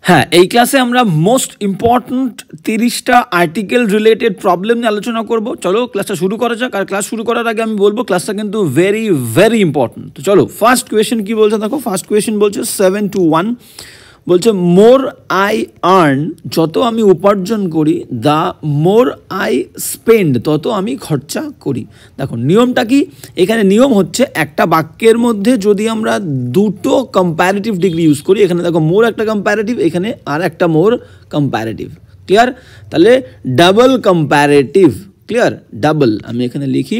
হ্যাঁ, এই ক্লাসে আমরা মোস্ট ইম্পর্ট্যান্ট 30টা আর্টিকেল রিলেটেড প্রবলেম নিয়ে আলোচনা করব। চলো ক্লাসটা শুরু করা যাক। আর ক্লাস শুরু করার আগে আমি বলবো ক্লাসটা কিন্তু ভেরি ভেরি ইম্পর্ট্যান্ট। তো চলো ফার্স্ট কোয়েশ্চেন কি বলছে দেখো। ফার্স্ট কোয়েশ্চেন বলছে 7-1 বলছে মোর আই আর্ন, যত আমি উপার্জন করি, দ্য মোর আই স্পেন্ড, তত আমি খরচা করি। দেখো নিয়মটা কি, এখানে নিয়ম হচ্ছে একটা বাক্যের মধ্যে যদি আমরা দুটো কম্প্যারেটিভ ডিগ্রি ইউজ করি, এখানে দেখো মোর একটা কম্প্যারেটিভ, এখানে আর একটা মোর কম্প্যারেটিভ। ক্লিয়ার? তাহলে ডাবল কম্প্যারেটিভ। ক্লিয়ার? ডাবল আমি এখানে লিখি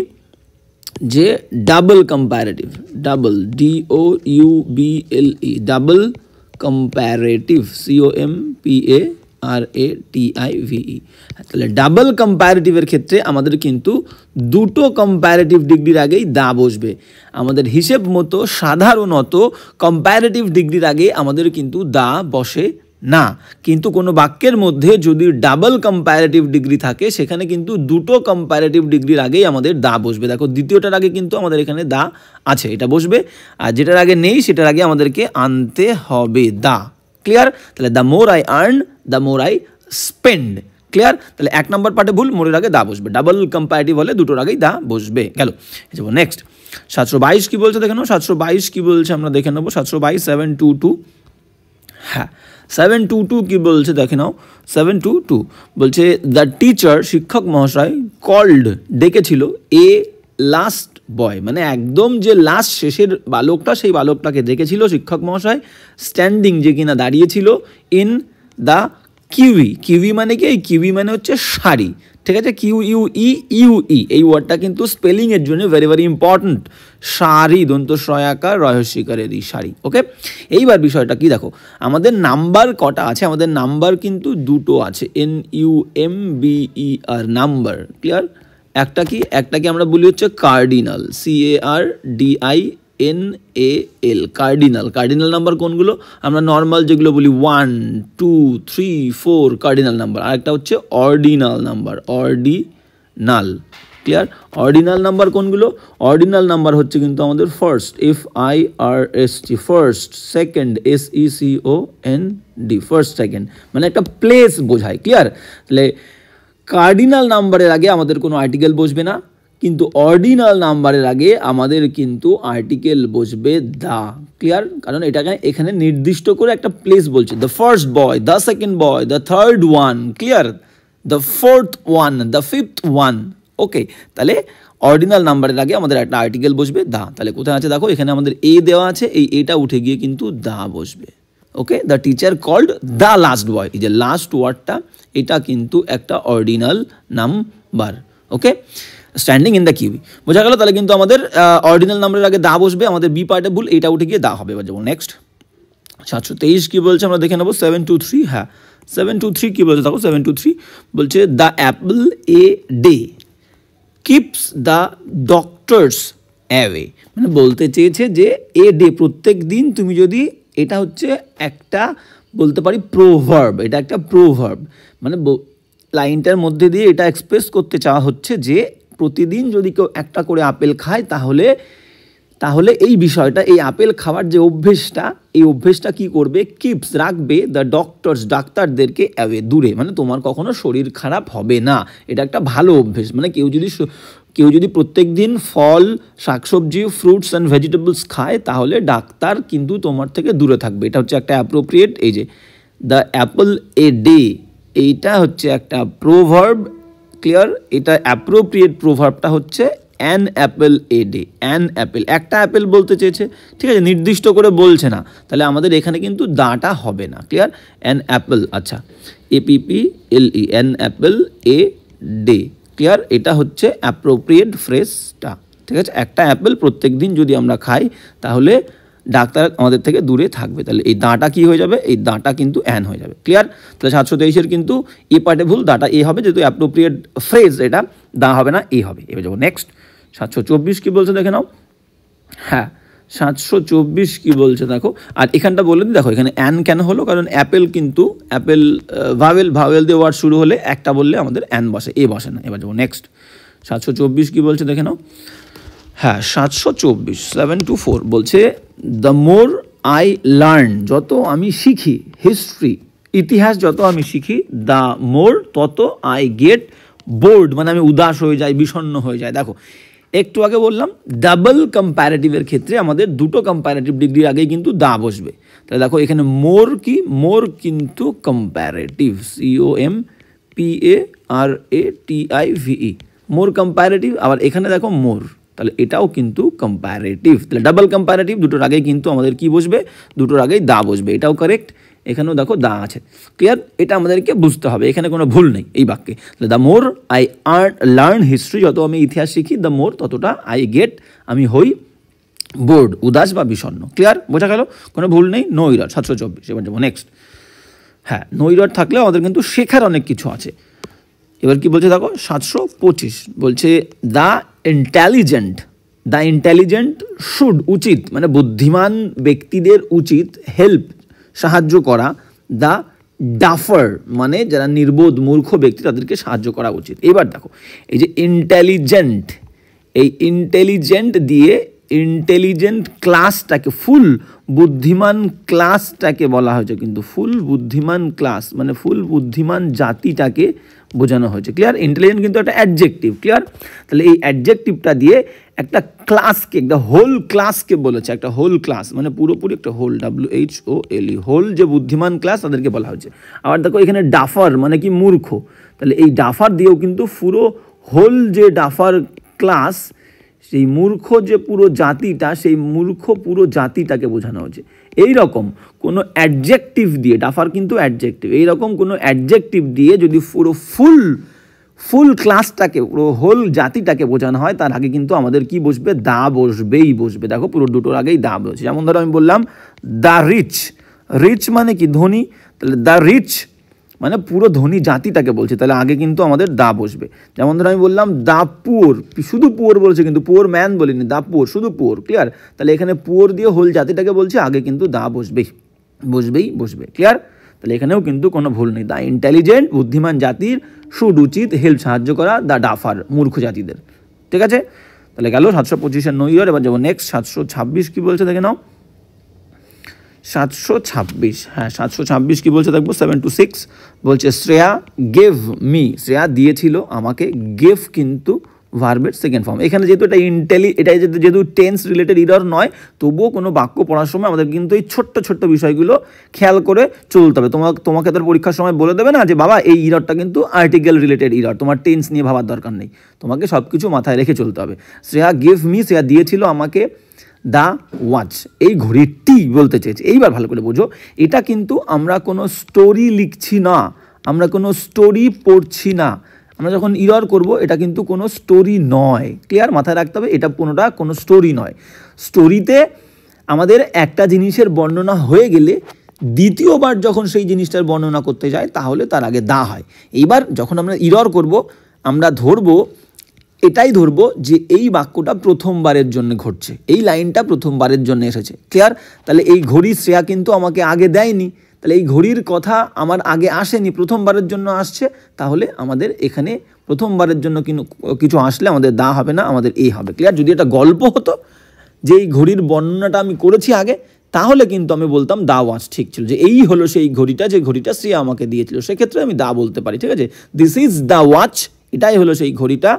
যে double comparative, double DOUBLE, double comparative, COMPARATIVE। তাহলে ডাবল কম্প্যারেটিভের ক্ষেত্রে আমাদের কিন্তু দুটো কম্প্যারেটিভ ডিগ্রির আগেই দা বসবে। আমাদের হিসেব মতো সাধারণত কম্প্যারেটিভ ডিগ্রির আগে আমাদের কিন্তু দা বসে না, কিন্তু কোনো বাক্যের মধ্যে যদি ডাবল কম্প্যারেটিভ ডিগ্রি থাকে সেখানে কিন্তু দুটো কম্প্যারেটিভ ডিগ্রির আগেই আমাদের দা বসবে। দেখো দ্বিতীয়টার আগে কিন্তু আমাদের এখানে দা আছে, এটা বসবে, আর যেটার আগে নেই সেটার আগে আমাদেরকে আনতে হবে দা। ক্লিয়ার? তাহলে the more I earn, the more I spend. Clear? তাহলে 1 নম্বর পার্টে ভুল, মোরের আগে দা বসবে। ডাবল কম্প্যারেটিভ হলে দুটোর আগেই দা বসবে। গেল। যাবো নেক্সট। 722 কি বলছে দেখে নাও। 722 কি বলছে আমরা দেখে নেবো। 722 722, হ্যাঁ 722 কি বলছে দেখে নাও। 722 বলছে দ্য টিচার, শিক্ষক মহাশয়, কল্ড, ডেকেছিল, এ লাস্ট বয়, মানে একদম যে লাস্ট শেষের বালকটা, সেই বালকটাকে ডেকেছিল শিক্ষক মহাশয়, স্ট্যান্ডিং, যে কিনা দাঁড়িয়েছিল, ইন দ্য কিউই। কিউই মানে কি? এই কিউই মানে হচ্ছে শাড়ি। ঠিক আছে? QUEUE এই ওয়ার্ডটা কিন্তু স্পেলিংয়ের জন্য ভেরি ভেরি ইম্পর্ট্যান্ট। শাড়ি, দন্ত সয়াকার রহস্যিকারের এই শাড়ি। ওকে, এইবার বিষয়টা কি দেখো, আমাদের নাম্বার কটা আছে? আমাদের নাম্বার কিন্তু দুটো আছে, NUMBER নাম্বার। ক্লিয়ার? একটা কি আমরা বলি হচ্ছে cardinal, CARDINAL, cardinal. Cardinal number কোনগুলো? আমরা নর্মাল যেগুলো বলি 1 2 3 4 কার্ডিনাল নাম্বার। আর একটা হচ্ছে ordinal number, ordinal. Clear? Ordinal number কোনগুলো? অর্ডিনাল নাম্বার হচ্ছে কিন্তু আমাদের first, FIRST, first, second, SECOND, first second, মানে একটা প্লেস বোঝায়। ক্লিয়ার? তাহলে কার্ডিনাল নাম্বারের আগে আমাদের কোনো আর্টিকেল বসবে না, কিন্তু অর্ডিনাল নাম্বারের আগে আমাদের কিন্তু আর্টিকেল বসবে দা। ক্লিয়ার? কারণ এটাকে এখানে নির্দিষ্ট করে একটা প্লেস বলছে। The first boy, the second boy, the third one. Clear? The fourth one, the fifth one. Okay, তাহলে অর্ডিনাল নাম্বারের আগে আমাদের একটা আর্টিকেল বসবে দা। তাহলে কোথায় আছে দেখো, এখানে আমাদের এ দেওয়া আছে, এই এটা উঠে গিয়ে কিন্তু দা বসবে। Okay, the teacher called the last boy, এই যে লাস্ট ওয়ার্ডটা, এটা কিন্তু একটা ordinal number. Okay, standing in the queue, বোঝা গেল? তাহলে কিন্তু আমাদের অর্ডিনাল নাম্বারের আগে দা বসবে, আমাদের বি পার্টে ভুল, এইটা উঠে গিয়ে দা হবে। এবার যাবো নেক্সট। 723 কি বলছে আমরা দেখে নেবো। 723, হ্যাঁ 723 কি বলছে দেখো। 723 বলছে the Apple a day keeps the doctors away, মানে বলতে চেয়েছে যে এ ডে, প্রত্যেক দিন তুমি যদি, এটা হচ্ছে একটা বলতে পারি প্রোভার্ব, এটা একটা প্রোভার্ব, মানে লাইনটার মধ্যে দিয়ে এটা এক্সপ্রেস করতে চাওয়া হচ্ছে যে প্রতিদিন যদি কেউ একটা করে আপেল খায় তাহলে এই বিষয়টা, এই আপেল খাওয়ার যে অভ্যেসটা, এই অভ্যেসটা কি করবে? কিপস, রাখবে দ্য ডক্টরস, ডাক্তারদেরকে অ্যাওয়ে, দূরে, মানে তোমার কখনো শরীর খারাপ হবে না। এটা একটা ভালো অভ্যেস, মানে কেউ যদি প্রত্যেক দিন ফল, শাকসবজি, ফ্রুটস অ্যান্ড ভেজিটেবলস খায় তাহলে ডাক্তার কিন্তু তোমার থেকে দূরে থাকবে। এটা হচ্ছে একটা অ্যাপ্রোপ্রিয়েট, এই যে দ্য অ্যাপল এ ডে, এইটা হচ্ছে একটা প্রোভার্ব। ক্লিয়ার? এটা অ্যাপ্রোপ্রিয়েট প্রোভার্বটা হচ্ছে an Apple a day. An Apple, একটা অ্যাপেল বলতে চেয়েছে, ঠিক আছে, নির্দিষ্ট করে বলছে না, তাহলে আমাদের এখানে কিন্তু দাটা হবে না। ক্লিয়ার? অ্যান অ্যাপেল, আচ্ছা APPLE, an Apple a day. Clear? এটা হচ্ছে অ্যাপ্রোপ্রিয়েট ফ্রেজটা। ঠিক আছে, একটা অ্যাপেল প্রত্যেক দিন যদি আমরা খাই তাহলে ডাক্তার আমাদের থেকে দূরে থাকবে। তাহলে এই দাঁটা কি হয়ে যাবে? এই দাঁটা কিন্তু অ্যান হয়ে যাবে। ক্লিয়ার? তাহলে 723-এর কিন্তু এ পার্টে ভুল, দাঁটা এ হবে, যেহেতু অ্যাপ্রোপ্রিয়েট ফ্রেজ, এটা দা হবে না, এ হবে। এবার যাবো নেক্সট। 724 কি বলছে দেখে নাও। হ্যাঁ 724 কি বলছে দেখো। আর এখানটা বলে দিই, দেখো এখানে অ্যান কেন হলো, কারণ অ্যাপেল কিন্তু অ্যাপেল ভাওয়েল দিয়ে ওয়ার্ড শুরু হলে একটা বললে আমাদের অ্যান বসে, এ বসে না। এবার যাবো নেক্সট। 724 কি বলছে দেখে নাও। হ্যাঁ 724, 724 বলছে দ্য মোর আই লার্ন, যত আমি শিখি, হিস্ট্রি ইতিহাস যত আমি শিখি দ্য মোর তত আই গেট বোর্ড, মানে আমি উদাস হয়ে যাই, বিষণ্ণ হয়ে যায়। দেখো একটু আগে বললাম ডাবল কম্প্যারেটিভের ক্ষেত্রে আমাদের দুটো কম্প্যারেটিভ ডিগ্রির আগেই কিন্তু দা বসবে। তাহলে দেখো এখানে মোর কি, মোর কিন্তু কম্প্যারেটিভ, COMPARATIVE, মোর কম্প্যারেটিভ। আবার এখানে দেখো মোর, তাহলে এটাও কিন্তু কম্প্যারেটিভ। তাহলে ডাবল কম্প্যারেটিভ, দুটোর আগেই কিন্তু আমাদের কি বসবে, দুটোর আগেই দা বসবে, এটাও কারেক্ট। এখানেও দেখো দা আছে, ক্লিয়ার? এটা আমাদেরকে বুঝতে হবে, এখানে কোনো ভুল নেই এই বাক্যে। The more I learn history, যত আমি ইতিহাস শিখি, দ্য মোর ততটা আই গেট, আমি হই বোর্ড, উদাস বা বিষণ্ণ। ক্লিয়ার? বোঝা গেল? কোনো ভুল নেই। No error, 724। এবার যাবো নেক্সট। হ্যাঁ, নো এরর থাকলেও আমাদের কিন্তু শেখার অনেক কিছু আছে। এবার কি বলছে দেখো 725, বলছে দ্য ইন্টেলিজেন্ট শুড, উচিত, মানে বুদ্ধিমান ব্যক্তিদের উচিত, হেল্প, সাহায্য করা, দ্য ডাফার, মানে যারা নির্বোধ মূর্খ ব্যক্তি তাদেরকে সাহায্য করা উচিত। এবার দেখো এই যে ইন্টেলিজেন্ট, এই ইন্টেলিজেন্ট দিয়ে ইন্টেলিজেন্ট ক্লাসটাকে, ফুল বুদ্ধিমান ক্লাসটাকে বলা হয়েছে, কিন্তু ফুল বুদ্ধিমান ক্লাস মানে ফুল বুদ্ধিমান জাতিটাকে বোঝানো হয়েছে। ক্লিয়ার? ইন্টেলিজেন্ট কিন্তু একটা অ্যাডজেক্টিভ। ক্লিয়ার? তাহলে এই অ্যাডজেক্টিভটা দিয়ে একটা ক্লাসকে, একটা হোল ক্লাসকে বলেছে, একটা হোল ক্লাস মানে পুরোপুরি একটা হোল, WHOLE, হোল যে বুদ্ধিমান ক্লাস তাদেরকে বলা হয়েছে। আবার দেখো এখানে ডাফার মানে কি, মূর্খ, তাহলে এই ডাফার দিয়েও কিন্তু পুরো হোল যে ডাফার ক্লাস, সেই মূর্খ যে পুরো জাতিটা, সেই মূর্খ পুরো জাতিটাকে বোঝানো হয়েছে। এই রকম কোনো অ্যাডজেক্টিভ দিয়ে, ডাফার কিন্তু অ্যাডজেক্টিভ, এইরকম কোনো অ্যাডজেক্টিভ দিয়ে যদি পুরো ফুল ক্লাসটাকে, পুরো হোল জাতিটাকে বোঝানো হয়, তার আগে কিন্তু আমাদের কি বসবে, দা বসবেই বসবে। দেখো পুরো দুটোর আগেই দা বসবে। যেমন ধরো আমি বললাম দ্য রিচ, রিচ মানে কি, ধনী, তাহলে দ্য রিচ মানে পুরো ধনী জাতিটাকে বলছে, তাহলে আগে কিন্তু আমাদের দা বসবে। যেমন ধরো আমি বললাম দ্য পুয়ার, শুধু পুয়ার বলছে, কিন্তু পুয়ার ম্যান বলিনি, দ্য পুয়ার, শুধু পুয়ার। ক্লিয়ার? তাহলে এখানে পুয়ার দিয়ে হোল জাতিটাকে বলছে, আগে কিন্তু দা বসবে। ক্লিয়ার? তাহলে এখানেও কিন্তু কোনো ভুল নেই। দ্য ইন্টেলিজেন্ট, বুদ্ধিমান জাতির, শুড, উচিত, হেল্প, সাহায্য করা, দ্য ডাফার, মূর্খ জাতিদের। ঠিক আছে? তাহলে গেল 725-এর নো ইয়ার। এবার যাবো নেক্সট 726 কি বলছে দেখে নাও। 726, হ্যাঁ 726 কি বলছে দেখবো। 726 বলছে শ্রেয়া গেভ মি, শ্রেয়া দিয়েছিল আমাকে, গেভ কিন্তু ভার্বের সেকেন্ড ফর্ম। এখানে যেহেতু এটা যেহেতু টেন্স রিলেটেড ইরর নয়, তবুও কোনো বাক্য পড়ার সময় আমাদের কিন্তু এই ছোট্ট বিষয়গুলো খেয়াল করে চলতে হবে। তোমাকে তার পরীক্ষার সময় বলে দেবে না যে বাবা এই ইররটা কিন্তু আর্টিকেল রিলেটেড ইরর, তোমার টেন্স নিয়ে ভাবার দরকার নেই, তোমাকে সব কিছু মাথায় রেখে চলতে হবে। শ্রেয়া গেভ মি, শ্রেয়া দিয়েছিল আমাকে দ্য ওয়াচ, এই ঘড়িটি বলতে চেয়েছে। এইবার ভালো করে বোঝো, এটা কিন্তু আমরা কোনো স্টোরি লিখছি না, আমরা কোনো স্টোরি পড়ছি না। আমরা যখন ইরর করব, এটা কিন্তু কোনো স্টোরি নয়। ক্লিয়ার? মাথায় রাখতে হবে, এটা কোনো স্টোরি নয়। স্টোরিতে আমাদের একটা জিনিসের বর্ণনা হয়ে গেলে দ্বিতীয়বার যখন সেই জিনিসটার বর্ণনা করতে যায়, তাহলে তার আগে দা হয়। এইবার যখন আমরা ইরর করব, আমরা এটাই ধরবো যে এই বাক্যটা প্রথমবারের জন্য ঘটছে, এই লাইনটা প্রথমবারের জন্য এসেছে। ক্লিয়ার? তাহলে এই ঘড়ি শ্রেয়া কিন্তু আমাকে আগে দেয়নি, তাহলে এই ঘড়ির কথা আমার আগে আসেনি, প্রথমবারের জন্য আসছে। তাহলে আমাদের এখানে প্রথমবারের জন্য কিছু আসলে আমাদের দা হবে না, আমাদের এই হবে। ক্লিয়ার? যদি এটা গল্প হতো যে এই ঘড়ির বর্ণনাটা আমি করেছি আগে, তাহলে কিন্তু আমি বলতাম দা ওয়াচ ঠিক ছিল, যে এই হলো সেই ঘড়িটা, যে ঘড়িটা শ্রেয়া আমাকে দিয়েছিল, সেক্ষেত্রে আমি দা বলতে পারি। ঠিক আছে? দিস ইজ দ্য ওয়াচ, এটাই হলো সেই ঘড়িটা,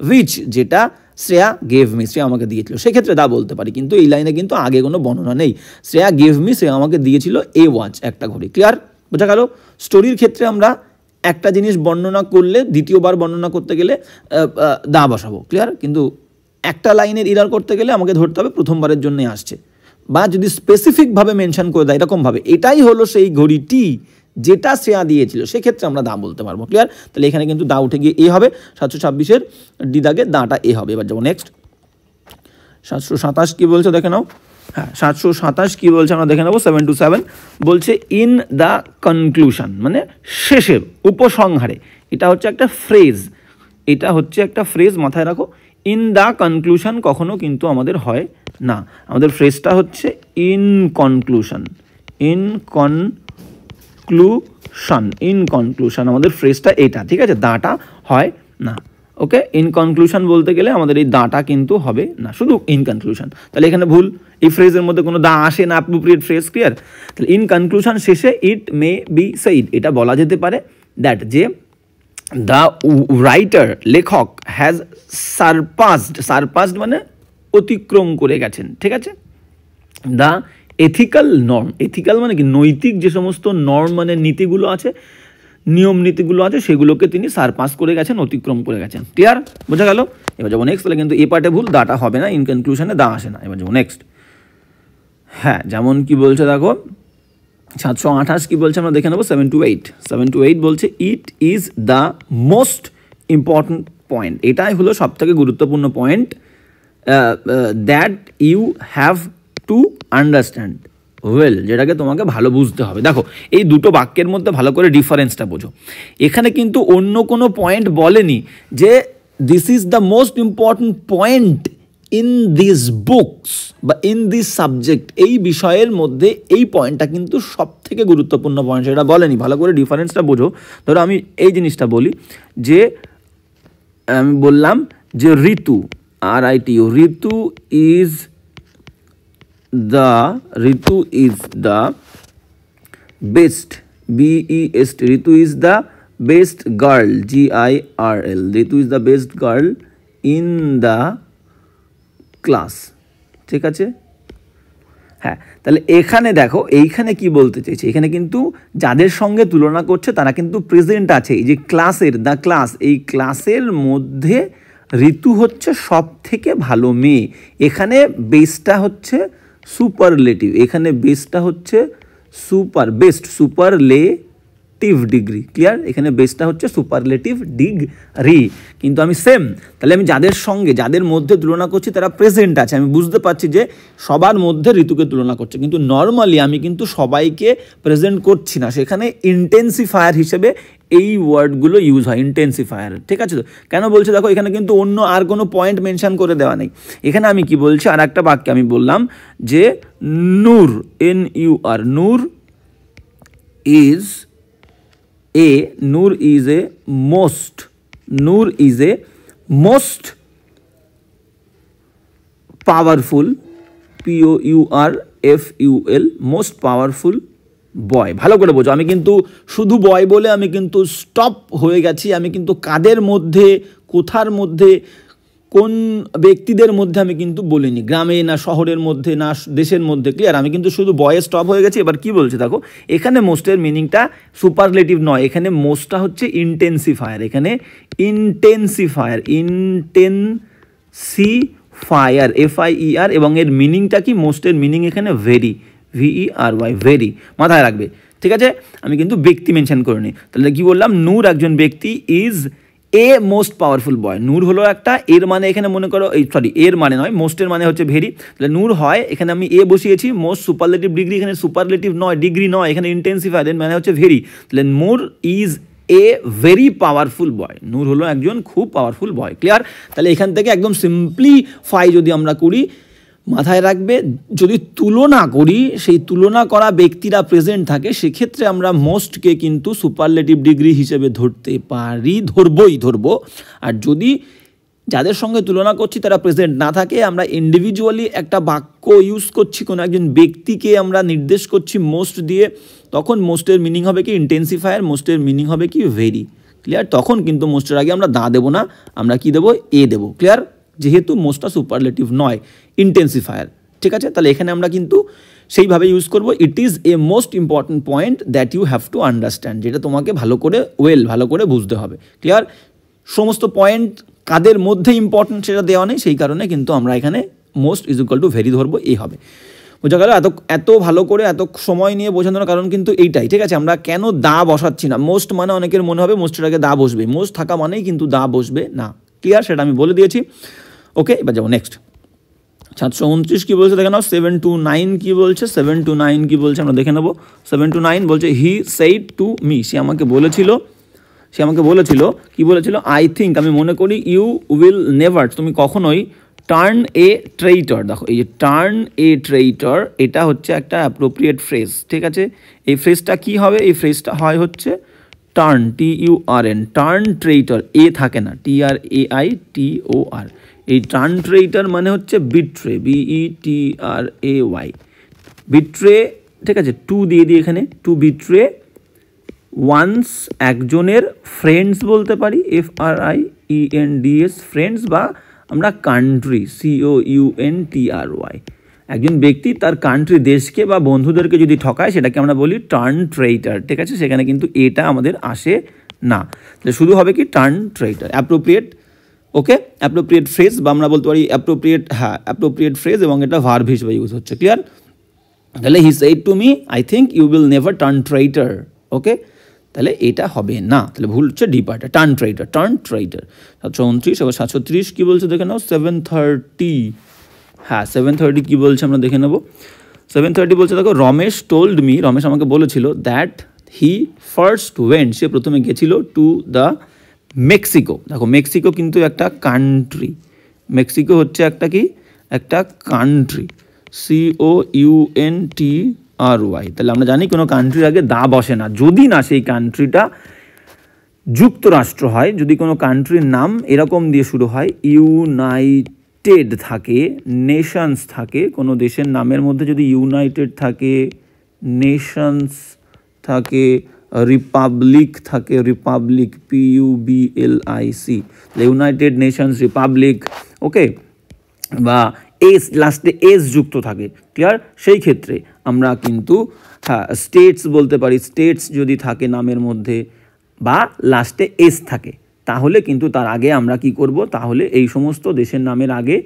উইচ যেটা শ্রেয়া গেভ মি, শ্রেয়া আমাকে দিয়েছিল, সেক্ষেত্রে দা বলতে পারি। কিন্তু এই লাইনে কিন্তু আগে কোনো বর্ণনা নেই। শ্রেয়া গেভ মি, শ্রেয়া আমাকে দিয়েছিল এ ওয়াচ, একটা ঘড়ি। ক্লিয়ার? বোঝা গেল? স্টোরির ক্ষেত্রে আমরা একটা জিনিস বর্ণনা করলে দ্বিতীয়বার বর্ণনা করতে গেলে দা বসাবো। ক্লিয়ার? কিন্তু একটা লাইনের ইরার করতে গেলে আমাকে ধরতে হবে প্রথমবারের জন্য আসছে, বা যদি স্পেসিফিকভাবে মেনশন করে দেয় এরকমভাবে, এটাই হলো সেই ঘড়িটি যেটা শ্রেয়া দিয়েছিল, সেক্ষেত্রে আমরা দা বলতে পারবো। ক্লিয়ার? তাহলে এখানে কিন্তু দা উঠে গিয়ে এ হবে, 726-এর ডি দাগে দাটা এ হবে। এবার যাবো নেক্সট 727 কি বলছে দেখে নাও। হ্যাঁ 727 কি বলছে আমরা দেখে নেবো। 727 বলছে ইন দ্য কনক্লুশন, মানে শেষের, উপসংহারে। এটা হচ্ছে একটা ফ্রেজ, মাথায় রাখো। ইন দ্য কনক্লুশন কখনো কিন্তু আমাদের হয় না, আমাদের ফ্রেজটা হচ্ছে ইন কনক্লুশন, আমাদের ফ্রেজটা এটা। ঠিক আছে? দাটা হয় না। ওকে, ইন কনক্লুশন বলতে গেলে আমাদের এই দাটা কিন্তু হবে না, শুধু ইন কনক্লুশন। তাহলে এখানে ভুল, এই ফ্রেজের মধ্যে কোনো দা আসে না, অ্যাপ্রোপ্রিয়েট ফ্রেজ, ক্লিয়ার। তাহলে ইন কনক্লুশন শেষে ইট মে বি সেইড, এটা বলা যেতে পারে দ্যাট যে দ্য রাইটার লেখক হ্যাজ সারপাসড মানে অতিক্রম করে গেছেন, ঠিক আছে। দ্য এথিক্যাল নর্ম, এথিক্যাল মানে কি নৈতিক যে সমস্ত নর্ম মানে নীতিগুলো আছে, নিয়ম নীতিগুলো আছে, সেগুলোকে তিনি সারপাস করে গেছেন, অতিক্রম করে গেছেন, ক্লিয়ার, বোঝা গেল। এবার যাবো নেক্সট। তাহলে কিন্তু এ পার্টে ভুল, দাটা হবে না, ইন কনক্লুশনে দা আসে না। এবার যাবো নেক্সট। হ্যাঁ, যেমন কি বলছে দেখো 728 কি বলছে আমরা দেখে নেবো। 7 to 8 বলছে it is the most important point, এটাই হলো সব থেকে গুরুত্বপূর্ণ point, that you have to understand well, যেটাকে তোমাকে ভালো বুঝতে হবে। দেখো এই দুটো বাক্যের মধ্যে ভালো করে ডিফারেন্সটা বোঝো। এখানে কিন্তু অন্য কোনো পয়েন্ট বলেনি যে this is the most important point in this books বা ইন দিস সাবজেক্ট, এই বিষয়ের মধ্যে এই পয়েন্টটা কিন্তু সব থেকে গুরুত্বপূর্ণ পয়েন্ট, সেটা বলেনি। ভালো করে ডিফারেন্সটা বোঝো। ধরো আমি এই জিনিসটা বলি যে আমি বললাম যে ঋতু, RITU, Ritu is the best, BEST, Ritu is the best girl, GIRL, Ritu is the best girl in the class, ঠিক আছে। হ্যাঁ, তাহলে এখানে দেখো এইখানে কি বলতে চাইছে, এখানে কিন্তু যাদের সঙ্গে তুলনা করছে তারা কিন্তু প্রেজেন্ট আছে। এই যে ক্লাসের, দ্য ক্লাস, এই ক্লাসের মধ্যে ঋতু হচ্ছে সব থেকে ভালো মেয়ে। এখানে বেসটা হচ্ছে সুপারলেটিভ, এখানে বেসটা হচ্ছে সুপারলেটিভ ডিগ্রি, ক্লিয়ার। এখানে বেসটা হচ্ছে সুপারলেটিভ ডিগ্রি, কিন্তু আমি সেম। তাহলে আমি যাদের মধ্যে তুলনা করছি তারা প্রেজেন্ট আছে, আমি বুঝতে পারছি যে সবার মধ্যে ঋতুকে তুলনা করছে, কিন্তু নর্মালি আমি কিন্তু সবাইকে প্রেজেন্ট করছি না, সেখানে ইন্টেন্সিফায়ার হিসেবে এই ওয়ার্ডগুলো ইউজ হয়, ইন্টেন্সিফায়ার, ঠিক আছে। তো কেন বলছে দেখো, এখানে কিন্তু অন্য আর কোনো পয়েন্ট মেনশন করে দেওয়া নেই। এখানে আমি কি বলছি, আর একটা বাক্যে আমি বললাম যে নূর, NUR, Noor is a most powerful, POURFUL, most powerful বয়। ভালো করে বোঝো, আমি কিন্তু শুধু বয় বলে আমি কিন্তু স্টপ হয়ে গেছি, আমি কিন্তু কাদের মধ্যে, কোথার মধ্যে, কোন ব্যক্তিদের মধ্যে আমি কিন্তু বলিনি, গ্রামে না শহরের মধ্যে না দেশের মধ্যে, ক্লিয়ার। আমি কিন্তু শুধু বয়ে স্টপ হয়ে গেছি। এবার কি বলছে দেখো, এখানে মোস্টের মিনিংটা সুপারলেটিভ নয়, এখানে মোস্টটা হচ্ছে ইন্টেন্সিফায়ার, এখানে ইন্টেন্সিফায়ার, FIER, এবং এর মিনিংটা কি, মোস্টের মিনিং এখানে ভেরি, VERY, ভেরি, মাথায় রাখবে, ঠিক আছে। আমি কিন্তু ব্যক্তি মেনশন করিনি। তাহলে কি বললাম, নূর একজন ব্যক্তি, ইজ এ মোস্ট পাওয়ারফুল বয়, নূর হলো একটা, এর মানে এখানে মনে করো এর মানে নয়, মোস্টের মানে হচ্ছে ভেরি, তাহলে নূর হয়, এখানে আমি এ বসিয়েছি, মোস্ট সুপারলেটিভ ডিগ্রি, এখানে সুপারলেটিভ নয়, ডিগ্রি নয়, এখানে ইন্টেন্সিফায়ার, এর মানে হচ্ছে ভেরি, তাহলে নূর ইজ এ ভেরি পাওয়ারফুল বয়, নূর হলো একজন খুব পাওয়ারফুল বয়, ক্লিয়ার। তাহলে এখান থেকে একদম সিম্পলিফাই যদি আমরা করি, মাথায় রাখবে যদি তুলনা করি, সেই তুলনা করা ব্যক্তিরা প্রেজেন্ট থাকে, সেক্ষেত্রে আমরা মোস্টকে কিন্তু সুপারলেটিভ ডিগ্রি হিসেবে ধরতে পারি, ধরবো। আর যদি যাদের সঙ্গে তুলনা করছি তারা প্রেজেন্ট না থাকে, আমরা ইন্ডিভিজুয়ালি একটা বাক্য ইউজ করছি, কোনো একজন ব্যক্তিকে আমরা নির্দেশ করছি মোস্ট দিয়ে, তখন মোস্টের মিনিং হবে কি ইন্টেন্সিফায়ার, মোস্টের মিনিং হবে কি ভেরি, ক্লিয়ার। তখন কিন্তু মোস্টের আগে আমরা দা দেবো না, আমরা কি দেবো, এ দেবো, ক্লিয়ার, যেহেতু মোস্টটা সুপারলেটিভ নয়, ইন্টেন্সিফায়ার, ঠিক আছে। তাহলে এখানে আমরা কিন্তু সেইভাবে ইউজ করব, it is a most important point that you have to understand, যেটা তোমাকে ভালো করে বুঝতে হবে, ক্লিয়ার। সমস্ত পয়েন্ট কাদের মধ্যে ইম্পর্ট্যান্ট সেটা দেওয়া নেই, সেই কারণে কিন্তু আমরা এখানে most is equal to very ধরবো, এই হবে, বোঝা গেল। এত ভালো করে এত সময় নিয়ে বোঝানোর কারণ কিন্তু এইটাই, ঠিক আছে। আমরা কেন দা বসাচ্ছি না, মোস্ট মানে অনেকের মনে হবে মোস্টের আগে দা বসবে, মোস্ট থাকা মানেই কিন্তু দা বসবে না, ক্লিয়ার, সেটা আমি বলে দিয়েছি। ওকে, এবার যাবো নেক্সট। 729 কি বলছে দেখে নাও। 7 to 9 কি বলছে, 7 to 9 কি বলছে আমরা দেখে নেবো। 7 to 9 বলছে হি সেইড টু মি, সে আমাকে বলেছিল কি বলেছিল, আই থিঙ্ক, আমি মনে করি, ইউ উইল নেভার, তুমি কখনোই, টার্ন এ ট্রেইটর, দেখো এই যে টার্ন এ ট্রেইটর, এটা হচ্ছে একটা অ্যাপ্রোপ্রিয়েট ফ্রেজ, ঠিক আছে। এই ফ্রেজটা কি হবে, এই ফ্রেজটা হচ্ছে টার্ন, TURN, টার্ন ট্রেইটর, এ থাকে না, TRAITOR, এই টার্ন ট্রেইটর মানে হচ্ছে বিট্রে, BETRAY, বিট্রে, ঠিক আছে, টু দিয়ে দিই এখানে, টু বিট্রে ওয়ান্স, একজনের ফ্রেন্ডস বলতে পারি, FRIENDS, ফ্রেন্ডস, বা আমরা কান্ট্রি, COUNTRY, একজন ব্যক্তি তার কান্ট্রি, দেশকে বা বন্ধুদেরকে যদি ঠকায় সেটাকে আমরা বলি টার্ন ট্রেইটর, ঠিক আছে, সেখানে কিন্তু এটা আমাদের আসে না, তাহলে শুধু হবে কি টার্ন ট্রেইটর। অ্যাপ্রোপ্রিয়েট, ওকে, অ্যাপ্রোপ্রিয়েট ফ্রেজ, বা আমরা বলতে পারি অ্যাপ্রোপ্রিয়েট, হ্যাঁ অ্যাপ্রোপ্রিয়েট ফ্রেজ, এবং এটা ভার্ব হিসেবে ইউজ হচ্ছে, ক্লিয়ার? তাহলে he said to me I think you will never turn traitor, okay, তাহলে এটা হবে না, তাহলে ভুল হচ্ছে ডি পার্টে, টার্ন ট্রেইটর, টার্ন ট্রেইটর। 729, এবার 730 কী বলছে দেখে নাও, 730, হ্যাঁ 730 কী বলছে আমরা দেখে নেব। 730 বলছে দেখো, রমেশ টোল্ড মি, রমেশ আমাকে বলেছিল, দ্যাট হি ফার্স্ট ওয়েন্ট, সে প্রথমে গেছিল টু দ্য মেক্সিকো। দেখো মেক্সিকো কিন্তু একটা কান্ট্রি, মেক্সিকো হচ্ছে একটা কি, একটা কান্ট্রি, COUNTRY, তাহলে আমরা জানি কোনো কান্ট্রির আগে দা বসে না, যদি না সেই কান্ট্রিটা যুক্তরাষ্ট্র হয়, যদি কোনো কান্ট্রির নাম এরকম দিয়ে শুরু হয়, ইউনাইটেড থাকে, নেশনস থাকে, কোনো দেশের নামের মধ্যে যদি ইউনাইটেড থাকে, নেশনস থাকে, রিপাবলিক থাকে, republic, PUBLIC, United Nations republic, okay, বা এস, লাস্টে এস যুক্ত থাকে, ক্লিয়ার, সেই ক্ষেত্রে আমরা কিন্তু হ্যাঁ স্টেটস বলতে পারি, স্টেটস যদি থাকে নামের মধ্যে বা লাস্টে এস থাকে, তাহলে কিন্তু তার আগে আমরা কি করব, তাহলে এই সমস্ত দেশের নামের আগে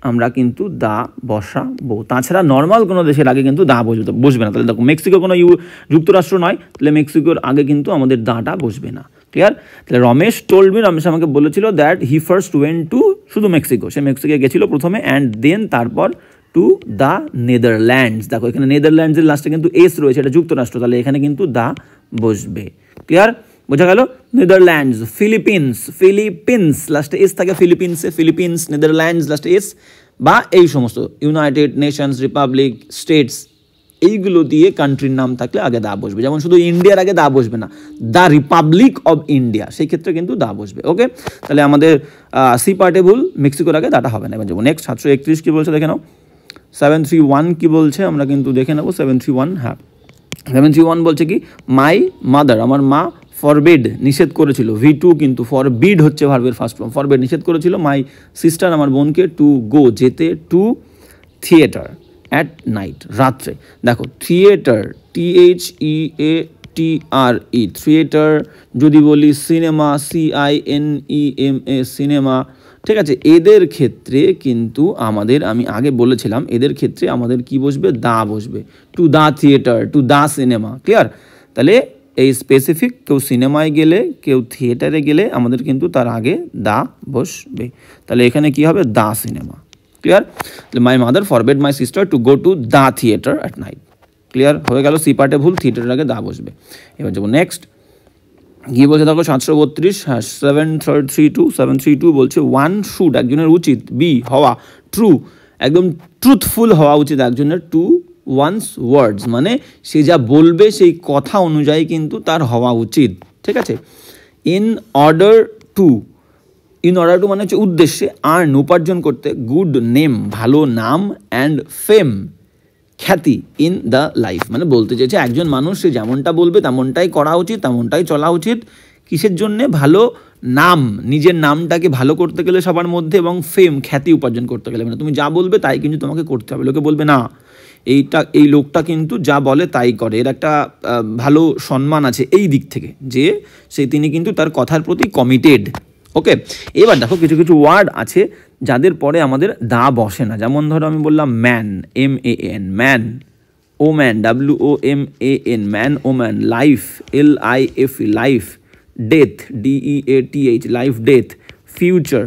আমরা কিন্তু দা বসাবো, তাছাড়া নর্মাল কোনো দেশের আগে কিন্তু দা বসবে না। তাহলে দেখো মেক্সিকো কোনো যুক্তরাষ্ট্র নয়, তাহলে মেক্সিকোর আগে কিন্তু আমাদের দাটা বসবে না, ক্লিয়ার? তাহলে রমেশ টোল্ড মি, রমেশ আমাকে বলেছিল, that he first went to, শুধু মেক্সিকো, সে মেক্সিকো গেছিলো প্রথমে, অ্যান্ড দেন তারপর টু দ্য নেদারল্যান্ডস, দেখো এখানে নেদারল্যান্ডসের লাস্টে কিন্তু এস রয়েছে, এটা যুক্তরাষ্ট্র, তাহলে এখানে কিন্তু দা বসবে, ক্লিয়ার, বোঝা গেল? নেদারল্যান্ডস, ফিলিপিন্স, ফিলিপিন্স লাস্টে এস থাকে, ফিলিপিন্সে, ফিলিপিন্স, নেদারল্যান্ডস লাস্টে এস, বা এই সমস্ত ইউনাইটেড নেশনস, রিপাবলিক, স্টেটস, এইগুলো দিয়ে কান্ট্রির নাম থাকলে আগে দা বসবে, যেমন শুধু ইন্ডিয়ার আগে দা বসবে না, দ্য রিপাবলিক অব ইন্ডিয়া, সেই ক্ষেত্রে কিন্তু দা বসবে, ওকে। তাহলে আমাদের সি পার্টে ভুল, মেক্সিকোর আগে দাটা হবে না। এবার যাবো নেক্সট, 731 কী বলছে দেখে নাও। 731 কী বলছে আমরা কিন্তু দেখে নেবো। 731, হ্যাঁ 731 বলছে কি, মাই মাদার, আমার মা, ফরবিড নিষেধ করেছিল, V2 কিন্তু, ফরবিড হচ্ছে ভার্বের ফার্স্ট ফর্ম, ফরবিড নিষেধ করেছিল, মাই সিস্টার আমার বোনকে, টু গো যেতে, টু থিয়েটার অ্যাট নাইট রাত্রে। দেখো থিয়েটার, THEATRE, থিয়েটার, যদি বলি সিনেমা, CINEMA, সিনেমা, ঠিক আছে, এদের ক্ষেত্রে কিন্তু আমাদের, আমি আগে বলেছিলাম, এদের ক্ষেত্রে আমাদের কি বসবে, দা বসবে, two the theatre, to the cinema, clear? তাহলে এই স্পেসিফিক, কেউ সিনেমায় গেলে, কেউ থিয়েটারে গেলে আমাদের কিন্তু তার আগে দা বসবে, তাহলে এখানে কি হবে, the cinema, clear? My mother forbid my sister to go to the theatre at night, clear হয়ে গেল? সি পার্টে ভুল, থিয়েটারের আগে দা বসবে। এবার যাবো নেক্সট, গিয়ে বলছে দেখো 732, হ্যাঁ 732 বলছে, ওয়ান শুড, একজনের উচিত, বি হওয়া, ট্রু, একদম ট্রুথফুল হওয়া উচিত একজনের, টু ওয়ান্স ওয়ার্ডস, মানে সে যা বলবে সেই কথা অনুযায়ী কিন্তু তার হওয়া উচিত, ঠিক আছে? ইন অর্ডার টু, মানে হচ্ছে উদ্দেশ্যে, আর্ন উপার্জন করতে, গুড নেম ভালো নাম, অ্যান্ড ফেম খ্যাতি, ইন দ্য লাইফ, মানে বলতে চাইছে একজন মানুষ সে যেমনটা বলবে তেমনটাই করা উচিত, তেমনটাই চলা উচিত, কিসের জন্যে, ভালো নাম, নিজের নামটাকে ভালো করতে গেলে সবার মধ্যে, এবং ফেম খ্যাতি উপার্জন করতে গেলে, মানে তুমি যা বলবে তাই কিন্তু তোমাকে করতে হবে, লোকে বলবে না এই লোকটা কিন্তু যা বলে তাই করে, এর একটা ভালো সম্মান আছে এই দিক থেকে, যে তিনি কিন্তু তার কথার প্রতি কমিটেড, ওকে। এবার দেখো কিছু কিছু ওয়ার্ড আছে যাদের পরে আমাদের দা বসে না, যেমন ধরো আমি বললাম man, MAN, man, woman, WOMAN, man woman, life, LIFE, life, death, DEATH, life death, future,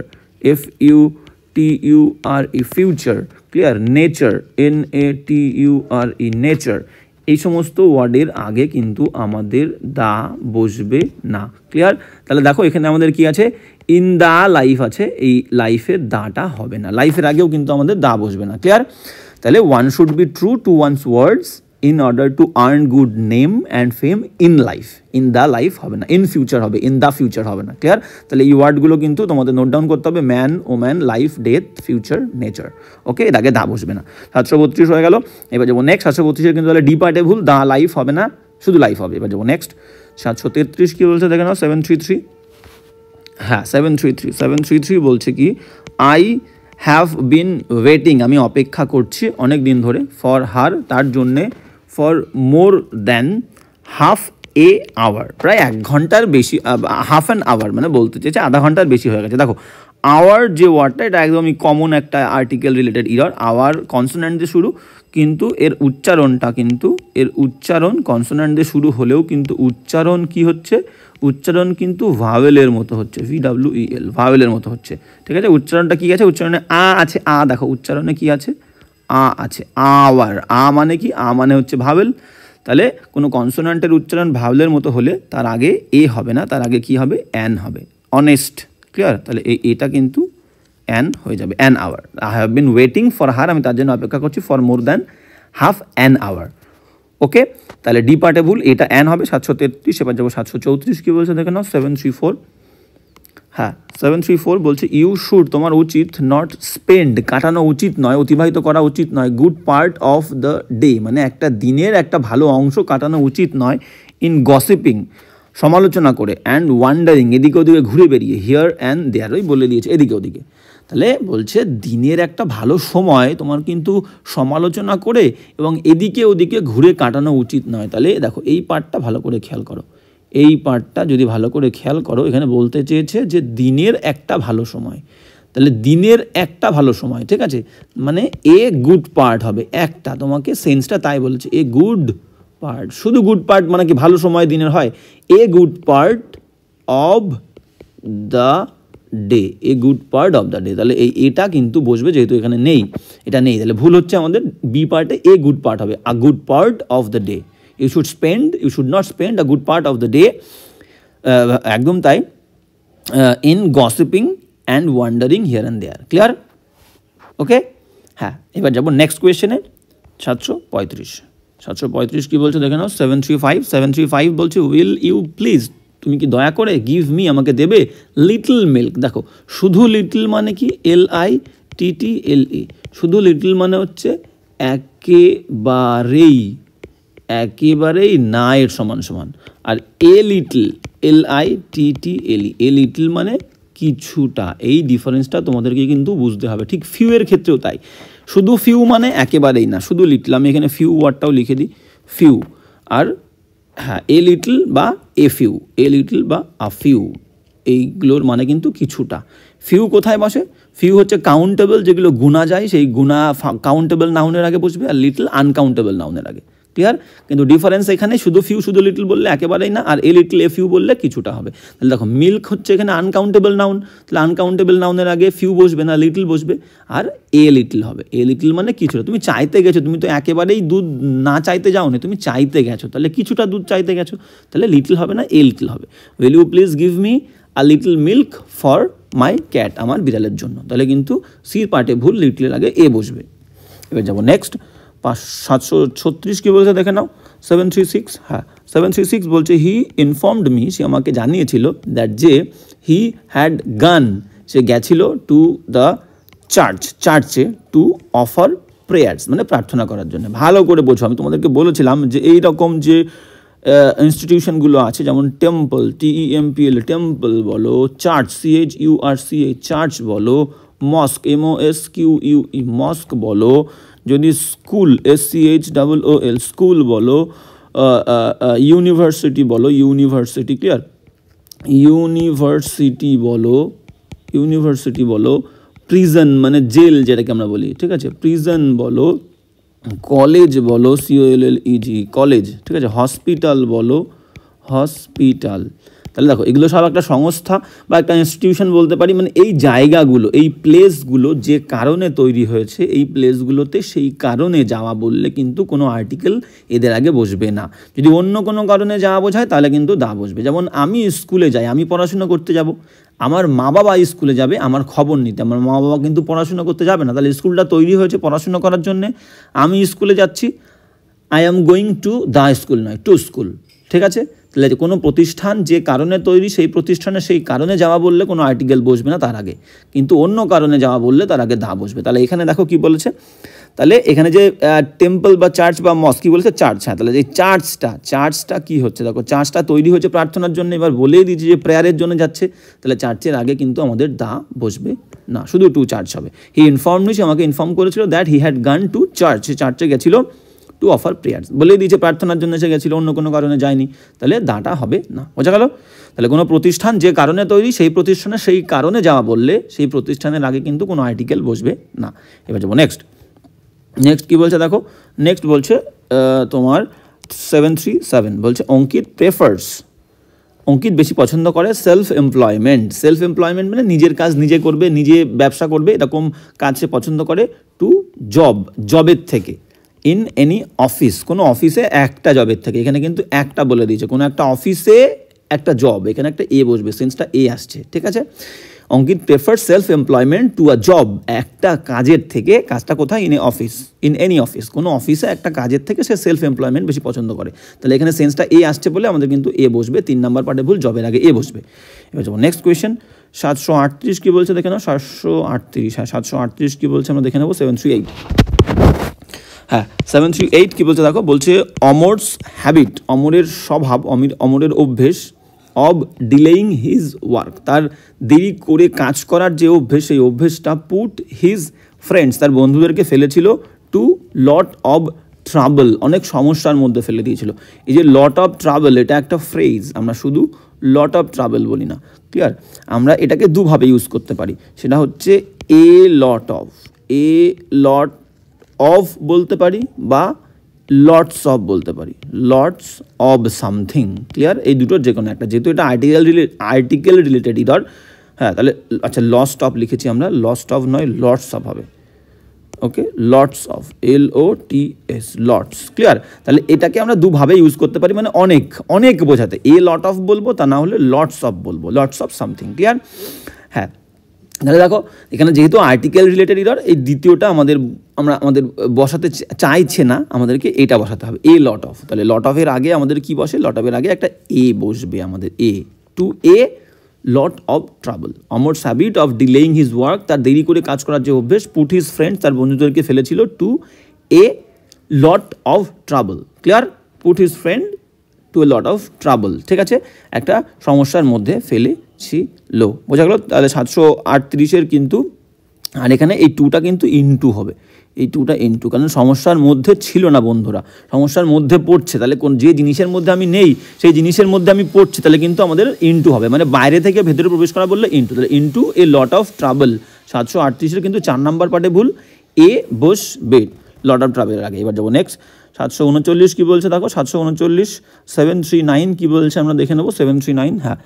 FUTURE, future, clear? Nature, NATURE, nature, এই সমস্ত ওয়ার্ডের আগে কিন্তু আমাদের দা বসবে না, ক্লিয়ার? তাহলে দেখো এখানে আমাদের কি আছে, ইন দা লাইফ আছে, এই লাইফের দাটা হবে না, লাইফের আগেও কিন্তু আমাদের দা বসবে না, ক্লিয়ার? তাহলে one should be true to one's words in order to earn good name and fame in life, in the life হবে না, ইন ফিউচার হবে, ইন দ্য ফিউচার হবে না, ক্লিয়ার? তাহলে এই ওয়ার্ডগুলো কিন্তু তোমাদের নোট ডাউন করতে হবে, man, woman, life, death, future, nature. Okay, এর আগে দা বসবে না। 732 হয়ে গেল। এবার যাবো নেক্সট। 732 কিন্তু তাহলে ডি পার্টে ভুল, দা লাইফ হবে না, শুধু লাইফ হবে। এবার যাবো নেক্সট। 733 কী বলছে দেখে নাও, 733, হ্যাঁ 733 বলছে কি, আই হ্যাভ বিন ওয়েটিং, আমি অপেক্ষা করছি অনেক দিন ধরে, ফর হার, তার জন্যে, for more than half a hour, প্রায় 1 ঘন্টার বেশি, হাফ অ্যান আওয়ার মানে বলতে চেয়েছে আধা ঘন্টার বেশি হয়ে গেছে। দেখো আওয়ার যে ওয়ার্ডটা, এটা একদমই কমন একটা article related error, hour consonant দিয়ে শুরু, কিন্তু এর উচ্চারণটা কিন্তু, এর উচ্চারণ কনসোনেন্ট দিয়ে শুরু হলেও কিন্তু উচ্চারণ কি হচ্ছে, উচ্চারণ কিন্তু ভাওয়েলের মতো হচ্ছে, VWEL, ভাওয়েলের মতো হচ্ছে, ঠিক আছে? উচ্চারণটা কী আছে, উচ্চারণে আ আছে, আ দেখো উচ্চারণে কি আছে, আ আছে, আওয়ার, আ মানে কি, আ মানে হচ্ছে ভাওয়েল। তাহলে কোনো কনসোনান্টের উচ্চারণ ভাওয়েলের মতো হলে তার আগে এ হবে না, তার আগে কি হবে, অ্যান হবে, অনেস্ট, ক্লিয়ার? তাহলে এটা কিন্তু অ্যান হয়ে যাবে, an hour. I have been waiting for her, আমি তার জন্য অপেক্ষা করছি, for more than half an hour. Okay, তাহলে ডি পার্টে ভুল, এটা অ্যান হবে। 733। এবার যাবো 734, কী বলছে দেখে নাও, 734, হ্যাঁ 734 বলছে ইউ শুড, তোমার উচিত, নট স্পেন্ড, কাটানো উচিত নয়, অতিবাহিত করা উচিত নয়, good part of the day, মানে একটা দিনের একটা ভালো অংশ কাটানো উচিত নয়, ইন গসিপিং, সমালোচনা করে, অ্যান্ড ওয়ান্ডারিং, এদিকে ওদিকে ঘুরে বেরিয়ে, হিয়ার অ্যান্ড দেয়ার, ওই বলে দিয়েছে এদিকে ওদিকে। তাহলে বলছে দিনের একটা ভালো সময় তোমার কিন্তু সমালোচনা করে এবং এদিকে ওদিকে ঘুরে কাটানো উচিত নয়। তাহলে দেখো এই পার্টটা ভালো করে খেয়াল করো, এই পার্টটা যদি ভালো করে খেয়াল করো, এখানে বলতে চেয়েছে যে দিনের একটা ভালো সময়, তাহলে দিনের একটা ভালো সময়, ঠিক আছে? মানে এ গুড পার্ট হবে একটা, তোমাকে সেন্সটা তাই বলেছে, এ গুড পার্ট, শুধু গুড পার্ট মানে কি ভালো সময় দিনের হয়, এ good part of the day, A good part of the day. তাহলে এটা কিন্তু বসবে, যেহেতু এখানে নেই, এটা নেই, তাহলে ভুল হচ্ছে আমাদের, বি পার্টে এ গুড পার্ট হবে, a good part of the day. You should not spend a good part of the day, একদম তাই, in gossiping and wandering here and there, clear? Okay, হ্যাঁ এবার যাবো নেক্সট কোয়েশ্চেনে। 735 কী বলছে দেখে নাও, 735 বলছে উইল ইউ প্লিজ, তুমি কি দয়া করে, গিভ মি, আমাকে দেবে, লিটল মিল্ক। দেখো শুধু লিটল মানে কি, LITTLE, শুধু লিটল মানে হচ্ছে একেবারেই না এর সমান সমান, আর a little, LITTLE, a little মানে কিছুটা, এই ডিফারেন্সটা তোমাদেরকে কিন্তু বুঝতে হবে। ঠিক ফিউ এর ক্ষেত্রেও তাই, শুধু ফিউ মানে একেবারেই না, শুধু লিটল, আমি এখানে ফিউ ওয়ার্ডটাও লিখে দিই, ফিউ, আর হ্যাঁ এ লিটল বা এ ফিউ, এ লিটল বা আ ফিউ, এইগুলোর মানে কিন্তু কিছুটা। ফিউ কোথায় বসে, ফিউ হচ্ছে কাউন্টেবল, যেগুলো গুণা যায়, সেই গুণা কাউন্টেবল নাউনের আগে বসবে, আর লিটল আনকাউন্টেবল নাউনের আগে, ক্লিয়ার? কিন্তু ডিফারেন্স এখানে শুধু ফিউ, শুধু লিটল বললে একেবারেই না, আর এ লিটল এ ফিউ বললে কিছুটা হবে। তাহলে দেখো মিল্ক হচ্ছে এখানে আনকাউন্টেবল নাউন, তাহলে আনকাউন্টেবল নাউনের আগে ফিউ বসবে না, লিটল বসবে, আর এ লিটল হবে, এ লিটল মানে কিছুটা। তুমি চাইতে গেছো, তুমি তো একেবারেই দুধ না চাইতে যাও না, তুমি চাইতে গেছো, তাহলে কিছুটা দুধ চাইতে গেছো, তাহলে লিটল হবে না, এ লিটল হবে। Will you please give me a little milk for my cat, আমার বিড়ালের জন্য, তাহলে কিন্তু সির পার্টে ভুল, লিটলের আগে এ বসবে। এবার যাবো নেক্সট। 736 কী বলছে দেখে নাও, 736, হ্যাঁ 736 বলছে হি ইনফর্মড মি, সে আমাকে জানিয়েছিল, দ্যাট যে হি হ্যাড গান, সে গেছিল টু দ্য চার্চে টু অফার প্রেয়ার্স, মানে প্রার্থনা করার জন্য। ভালো করে বোঝো, আমি তোমাদেরকে বলেছিলাম যে এই রকম যে ইনস্টিটিউশনগুলো আছে, যেমন টেম্পল, TEMPL, টেম্পল বলো, চার্চ, CHURCH, চার্চ বলো, মস্ক, MOSQUE, মস্ক বলো, যদি স্কুল, SCHOOL, স্কুল বলো, ইউনিভার্সিটি বলো, ইউনিভার্সিটি, ক্লিয়ার? ইউনিভার্সিটি বলো, প্রিজন মানে জেল যেটাকে আমরা বলি, ঠিক আছে, প্রিজন বলো, কলেজ বলো, COLLEG, কলেজ, ঠিক আছে, হসপিটাল বলো, হসপিটাল। তাহলে দেখো এগুলো সব একটা সংস্থা বা একটা ইনস্টিটিউশন বলতে পারি, মানে এই জায়গাগুলো, এই প্লেসগুলো যে কারণে তৈরি হয়েছে, এই প্লেসগুলোতে সেই কারণে যাওয়া বললে কিন্তু কোনো আর্টিকেল এদের আগে বসবে না। যদি অন্য কোনো কারণে যাওয়া বোঝায় তাহলে কিন্তু দা বসবে। যেমন আমি স্কুলে যাই, আমি পড়াশোনা করতে যাব, আমার মা বাবা স্কুলে যাবে আমার খবর নিতে, আমার মা বাবা কিন্তু পড়াশোনা করতে যাবে না, তাহলে স্কুলটা তৈরি হয়েছে পড়াশোনা করার জন্যে, আমি স্কুলে যাচ্ছি, I am going to the school নয়, টু স্কুল, ঠিক আছে। তাহলে কোনো প্রতিষ্ঠান যে কারণে তৈরি সেই প্রতিষ্ঠানে সেই কারণে যাওয়া বললে কোনো আর্টিকেল বসবে না তার আগে, কিন্তু অন্য কারণে যাওয়া বললে তার আগে দা বসবে। তাহলে এখানে দেখো কি বলেছে, তাহলে এখানে যে টেম্পল বা চার্চ বা মস্ক কি বলেছে, চার্চ। হ্যাঁ, তাহলে এই চার্চটা কি হচ্ছে, দেখো চার্চটা তৈরি হচ্ছে প্রার্থনার জন্য, এবার বলেই দিচ্ছি যে প্রেয়ারের জন্য যাচ্ছে, তাহলে চার্চের আগে কিন্তু আমাদের দা বসবে না, শুধু টু চার্চ হবে। হি ইনফর্ম মি, সে আমাকে ইনফর্ম করেছিল that he had gone to church, সে চার্চে গেছিল টু অফার প্রেয়ার্স, বলেই দিয়েছে প্রার্থনার জন্য সে গেছিলো, অন্য কোনো কারণে যায়নি, তাহলে দাটা হবে না। বোঝা গেল? তাহলে কোনো প্রতিষ্ঠান যে কারণে তৈরি সেই প্রতিষ্ঠানে সেই কারণে যাওয়া বললে সেই প্রতিষ্ঠানের আগে কিন্তু কোনো আর্টিকেল বসবে না। এবার যাবো নেক্সট কি বলছে দেখো, নেক্সট বলছে তোমার 737 বলছে অঙ্কিত প্রেফার্স, অঙ্কিত বেশি পছন্দ করে সেলফ এমপ্লয়মেন্ট মানে নিজের কাজ নিজে করবে, নিজে ব্যবসা করবে, এরকম কাজ সে পছন্দ করে, টু জবের থেকে, ইন এনি অফিস, কোনো অফিসে একটা জবের থেকে, এখানে কিন্তু একটা বলে দিয়েছে, কোনো একটা অফিসে একটা জব, এখানে একটা এ বসবে, সেন্সটা এ আসছে, ঠিক আছে। Ankit prefer self employment to a job, একটা কাজের থেকে, কাজটা কোথায়, ইন এনি অফিস, কোনো অফিসে একটা কাজের থেকে সে সেলফ এমপ্লয়মেন্ট বেশি পছন্দ করে। তাহলে এখানে সেন্সটা এ আসছে বলে আমাদের কিন্তু এ বসবে, 3 নম্বর পার্টে ভুল, জবের আগে এ বসবে। এবার যাবো নেক্সট কোয়েশ্চেন, 738 কি বলছে দেখে নাও, 738, হ্যাঁ 738 কি বলছে আমরা দেখে নেবো, 738, হ্যাঁ 738 কি বলছে দেখো, বলছে অমরস হ্যাবিট, অমরের স্বভাব, অমরের অভ্যেস, অব ডিলেইং হিজ ওয়ার্ক, তার দেরি করে কাজ করার যে অভ্যেস, সেই অভ্যেসটা পুট হিজ ফ্রেন্ডস, তার বন্ধুদেরকে ফেলেছিল টু লট অব ট্রাবল, অনেক সমস্যার মধ্যে ফেলে দিয়েছিল। এই যে লট অফ ট্রাবল, এটা একটা ফ্রেজ, আমরা শুধু লট অফ ট্রাবল বলি না, ক্লিয়ার। আমরা এটাকে দুভাবে ইউজ করতে পারি, সেটা হচ্ছে এ লট অফ বলতে পারি বা লটস অফ বলতে পারি, লটস অব সামথিং, ক্লিয়ার। এই দুটোর যে কোনো একটা, যেহেতু এটা আর্টিকেল রিলেটেড ইডর, হ্যাঁ তাহলে আচ্ছা লস্ট অফ লিখেছি আমরা, লস্ট অফ নয় লটস অফ হবে, okay, lots of, LOTS, lots, clear. তাহলে এটাকে আমরা দুভাবে ইউজ করতে পারি, মানে অনেক বোঝাতে, এ লট অফ বলবো, তা না হলে লটস অফ বলবো, লটস অফ সামথিং, ক্লিয়ার। হ্যাঁ, তাহলে দেখো এখানে যেহেতু আর্টিকেল রিলেটেড ইডর, এই দ্বিতীয়টা আমাদের বসাতে চাইছে না, আমাদেরকে এটা বসাতে হবে, এ লট অফ। তাহলে লট অফের আগে আমাদের কি বসে, লট অফের আগে একটা এ বসবে আমাদের, a, to a lot of trouble, Amar's habit of delaying his work, তার দেরি করে কাজ করার যে অভ্যেস, পুট হিজ ফ্রেন্ডস, তার বন্ধুদেরকে ফেলেছিল to a lot of trouble, clear, put his friend to a lot of trouble, ঠিক আছে, একটা সমস্যার মধ্যে ফেলেছিল, বোঝা গেল। তাহলে 738-এর কিন্তু, আর এখানে এই টুটা কিন্তু ইনটু হবে, এই টুটা ইনটু, কারণ সমস্যার মধ্যে ছিল না বন্ধুরা, সমস্যার মধ্যে পড়ছে, তাহলে যে জিনিসের মধ্যে আমি নেই সেই জিনিসের মধ্যে আমি পড়ছি, তাহলে কিন্তু আমাদের ইনটু হবে, মানে বাইরে থেকে ভেতরে প্রবেশ করা বললে ইনটু, তাহলে into a lot of trouble. 738-এর কিন্তু 4 নম্বর পার্টে ভুল, এ বসবে লট অফ ট্রাভেলের আগে। এবার যাবো নেক্সট, 739 কি বলছে দেখো, 739, 739 কি বলছে আমরা দেখে নেবো, 739, হ্যাঁ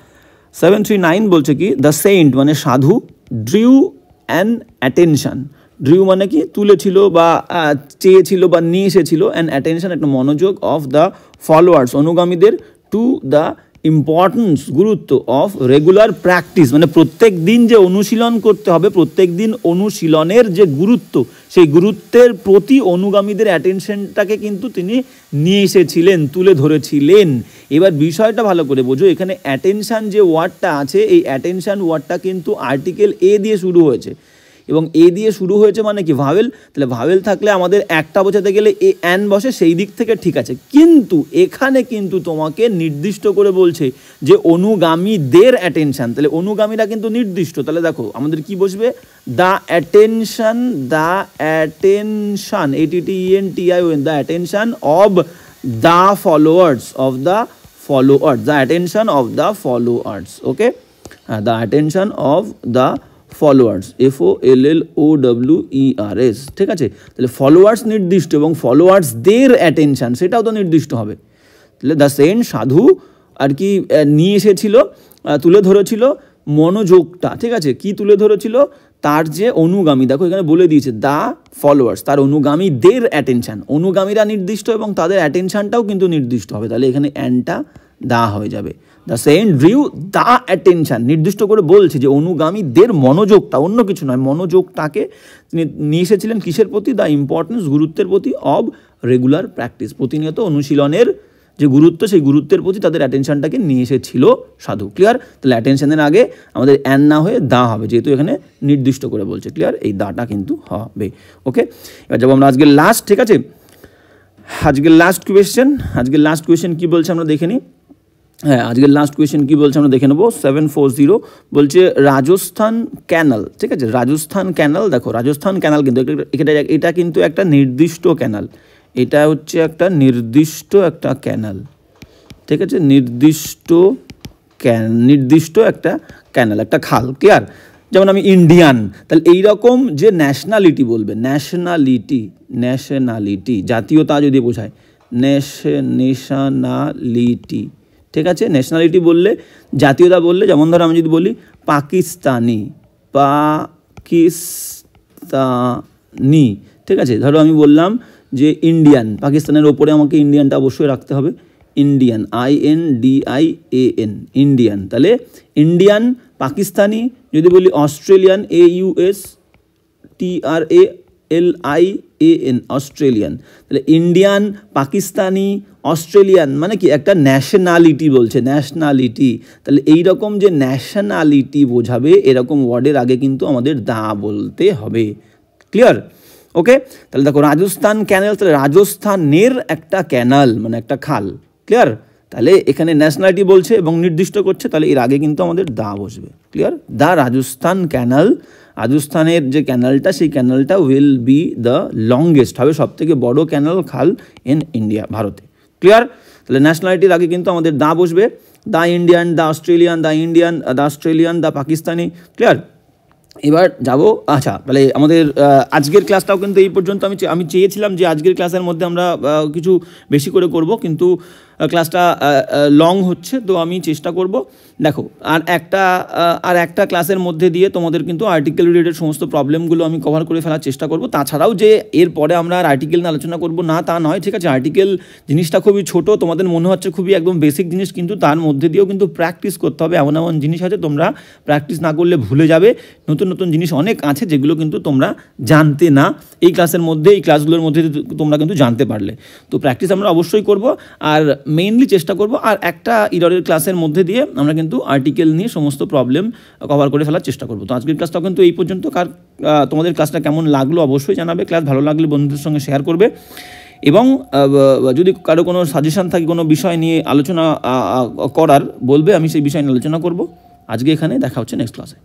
739 বলছে কি, দ্য সেন্ট মানে সাধু, ড্রিউ অ্যান অ্যাটেনশন, ড্রিউ মানে কি তুলেছিল বা চেয়েছিল বা নিয়ে এসেছিল, অ্যান্ড অ্যাটেনশন একটা মনোযোগ, অফ দ্য ফলোয়ার্স অনুগামীদের, টু দ্য ইম্পর্টেন্স গুরুত্ব, অফ রেগুলার প্র্যাকটিস মানে প্রত্যেক দিন যে অনুশীলন করতে হবে, প্রত্যেক দিন অনুশীলনের যে গুরুত্ব, সেই গুরুত্বের প্রতি অনুগামীদের অ্যাটেনশনটাকে কিন্তু তিনি নিয়ে এসেছিলেন, তুলে ধরেছিলেন। এবার বিষয়টা ভালো করে বোঝো, এখানে অ্যাটেনশন যে ওয়ার্ডটা আছে, এই অ্যাটেনশন ওয়ার্ডটা কিন্তু আর্টিকেল এ দিয়ে শুরু হয়েছে, এবং এ দিয়ে শুরু হয়েছে মানে কি ভাওয়েল, তাহলে ভাওয়েল থাকলে আমাদের একটা বোঝাতে গেলে এ অ্যান বসে, সেই দিক থেকে ঠিক আছে, কিন্তু এখানে কিন্তু তোমাকে নির্দিষ্ট করে বলছে যে অনুগামীদের অ্যাটেনশন, তাহলে অনুগামীরা কিন্তু নির্দিষ্ট, তাহলে দেখো আমাদের কি বসবে, the attention, ATTENTION, the attention of the followers, the attention of the followers, okay, হ্যাঁ the attention of the followers, FOLLOWERS, ঠিক আছে। তাহলে ফলোয়ার্স নির্দিষ্ট এবং ফলোয়ার্সদের অ্যাটেনশন সেটাও তো নির্দিষ্ট হবে। তাহলে দ্য সেন্ট সাধু আর কি নিয়ে এসেছিল, তুলে ধরেছিল মনোযোগটা, ঠিক আছে, কি তুলে ধরেছিল, তার যে অনুগামী, দেখো এখানে বলে দিয়েছে দ্য ফলোয়ার্স, তার অনুগামীদের অ্যাটেনশন, অনুগামীরা নির্দিষ্ট এবং তাদের অ্যাটেনশনটাও কিন্তু নির্দিষ্ট হবে, তাহলে এখানে অ্যানটা দা হয়ে যাবে। The scent drew the attention, নির্দিষ্ট করে বলছে যে অনুগামীদের মনোযোগটা, অন্য কিছু নয়, মনোযোগটাকে তিনি নিয়ে এসেছিলেন কিসের প্রতি, দ্য ইম্পর্টেন্স গুরুত্বের প্রতি, অব রেগুলার প্র্যাকটিস, প্রতিনিয়ত অনুশীলনের যে গুরুত্ব, সেই গুরুত্বের প্রতি তাদের অ্যাটেনশনটাকে নিয়ে এসেছিল সাধু। ক্লিয়ার? তাহলে অ্যাটেনশনের আগে আমাদের অ্যান না হয়ে দা হবে, যেহেতু এখানে নির্দিষ্ট করে বলছে। ক্লিয়ার? এই দাটা কিন্তু হবে। ওকে, এবার যাবো আমরা আজকের লাস্ট। ঠিক আছে, আজকের লাস্ট কোয়েশ্চেন কী বলছে আমরা দেখে নিই। হ্যাঁ, আজকের লাস্ট কোয়েশ্চেন কী বলছে আমরা দেখে নেবো। 740 বলছে রাজস্থান ক্যানাল। ঠিক আছে, রাজস্থান ক্যানাল। দেখো রাজস্থান ক্যানাল কিন্তু এটা কিন্তু একটা নির্দিষ্ট ক্যানাল, এটা হচ্ছে একটা নির্দিষ্ট একটা ক্যানাল। ঠিক আছে, নির্দিষ্ট একটা ক্যানাল, একটা খাল। ক্লিয়ার? যেমন আমি ইন্ডিয়ান, তাহলে এইরকম যে ন্যাশনালিটি বলবে, ন্যাশনালিটি জাতীয়তা যদি বোঝায়, ন্যাশনালিটি। ঠিক আছে, ন্যাশনালিটি বললে, জাতীয়তা বললে, যেমন ধরো আমি যদি বলি পাকিস্তানি, ঠিক আছে, ধরো আমি বললাম যে ইন্ডিয়ান, পাকিস্তানের ওপরে আমাকে ইন্ডিয়ানটা অবশ্যই রাখতে হবে, ইন্ডিয়ান, INDIAN, ইন্ডিয়ান। তাহলে ইন্ডিয়ান, পাকিস্তানি, যদি বলি অস্ট্রেলিয়ান, AUSTRALIAN, অস্ট্রেলিয়ান। তাহলে ইন্ডিয়ান, পাকিস্তানি, অস্ট্রেলিয়ান মানে কি একটা ন্যাশনালিটি বলছে, ন্যাশনালিটি। তাহলে এইরকম যে ন্যাশনালিটি বোঝাবে এরকম ওয়ার্ডের আগে কিন্তু আমাদের দা বলতে হবে। ক্লিয়ার? ওকে, তাহলে দেখো রাজস্থান ক্যানাল, তাহলে রাজস্থানের একটা ক্যানাল মানে একটা খাল। ক্লিয়ার? তাহলে এখানে ন্যাশনালিটি বলছে এবং নির্দিষ্ট করছে, তাহলে এর আগে কিন্তু আমাদের দা বসবে। ক্লিয়ার? দা রাজস্থান ক্যানাল, রাজস্থানের যে ক্যানালটা, সেই ক্যানালটা উইল বি দ্য লংগেস্ট, হবে সব থেকে বড় ক্যানাল, খাল ইন ইন্ডিয়া, ভারতে। ক্লিয়ার? তাহলে ন্যাশনালিটির আগে কিন্তু আমাদের দা বসবে, the Indian, the Australian, the Pakistani. Clear? এবার যাব, আচ্ছা তাহলে আমাদের আজকের ক্লাসটাও কিন্তু এই পর্যন্ত। আমি চেয়েছিলাম যে আজকের ক্লাসের মধ্যে আমরা কিছু বেশি করে করব, কিন্তু ক্লাসটা লং হচ্ছে, তো আমি চেষ্টা করব। দেখো আর একটা ক্লাসের মধ্যে দিয়ে তোমাদের কিন্তু আর্টিকেল রিলেটেড সমস্ত প্রবলেমগুলো আমি কভার করে ফেলার চেষ্টা করব। তাছাড়াও যে এরপরে আমরা আর আর্টিকেল নিয়ে আলোচনা করব না তা নয়। ঠিক আছে, আর্টিকেল জিনিসটা খুবই ছোট, তোমাদের মনে হচ্ছে খুবই একদম বেসিক জিনিস, কিন্তু তার মধ্যে দিয়েও কিন্তু প্র্যাকটিস করতে হবে। এমন এমন জিনিস আছে তোমরা প্র্যাকটিস না করলে ভুলে যাবে। নতুন নতুন জিনিস অনেক আছে যেগুলো কিন্তু তোমরা জানতে না, এই ক্লাসের মধ্যে, এই ক্লাসগুলোর মধ্যে তোমরা কিন্তু জানতে পারলে। তো প্র্যাকটিস আমরা অবশ্যই করব, আর মেইনলি চেষ্টা করব আর একটা ইররের ক্লাসের মধ্যে দিয়ে আমরা কিন্তু আর্টিকেল নিয়ে সমস্ত প্রবলেম কভার করে ফেলার চেষ্টা করব। তো আজকের ক্লাসটাও কিন্তু এই পর্যন্ত। তোমাদের ক্লাসটা কেমন লাগলো অবশ্যই জানাবে। ক্লাস ভালো লাগলে বন্ধুদের সঙ্গে শেয়ার করবে, এবং যদি কারো কোনো সাজেশন থাকে কোনো বিষয় নিয়ে আলোচনা করার, বলবে, আমি সেই বিষয় নিয়ে আলোচনা করব। আজকে এখানে দেখা হচ্ছে নেক্সট ক্লাসে।